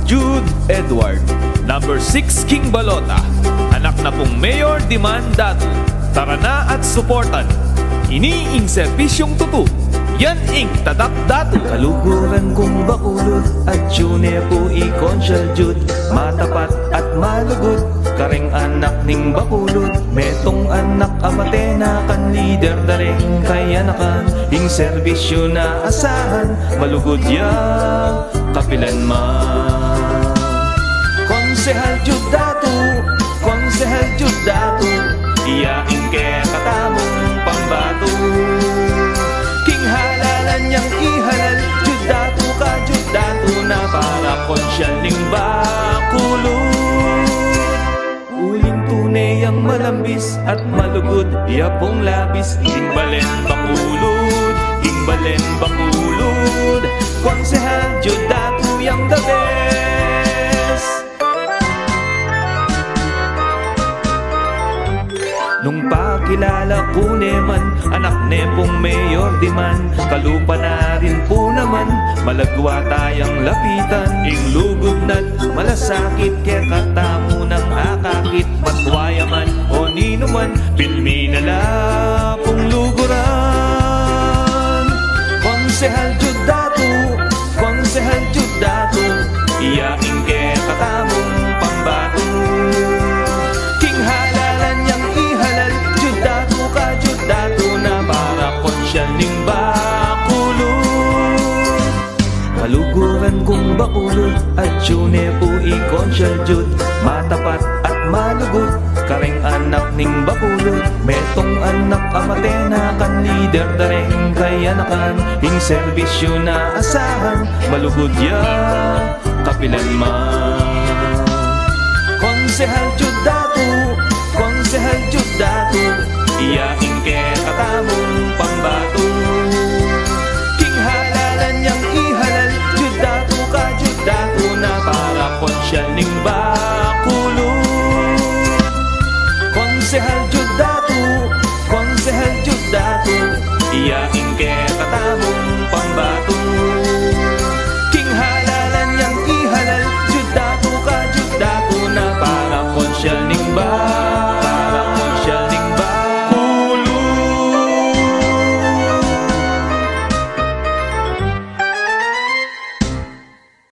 Jude Edward. Number 6, King Balota. Anak na pong Mayor Dimandado. Tara na at suportan. Iniing serbisyong tutu. Yan ing tadak datu. Kaluguran kong bakulod at June po i-consyal Jude. Matapat at malugod, kareng anak ning bakulod. Metong anak amate na kan leader dareng kaya nakan. Ing serbisyo na asahan, malugod ya kapilan man. Konsehal Jude datu, Konsehal Jude datu. Iyaing ke katamong pambato. King halalan niyang ihalal, Jude datu ka Jude datu na para konsyal ning bakulod. Uling tunay ang malambis at malugod, yapong labis, himbalen bakulod, himbalen bakulod. Konsehal Jude datu yang the best. Nung pakilala ko neman, anak ne pong Mayor Diman. Kalupa na rin po naman, malagwa tayang lapitan. Ing lugod na't malasakit, kaya katamo ng akakit. Matwayaman o ninuman, pilmi na la pong luguran. Konsehal Jude datu, Konsehal Jude datu. Iyaing ke katamong pambato. King halalan niyang ihalal, Jude datu ka Jude datu na para konsyal ning bakulod. Kaluguran kong bakulod at June po i-consyal Jude. Matapat at malugod, kareng anak ning bakulod. Metong anak amate na kan leader dareng kaya nakan. Ing serbisyo na asahan, malugod ya kapilan man. Konsehal Jude datu, Konsehal Jude datu. Iyaing ke katamong pambato. King halalan niyang ihalal, Jude datu ka Jude datu na para konsyal ning bakulod. Konsehal Jude datu, Konsehal Jude datu. Iyaing ke katamong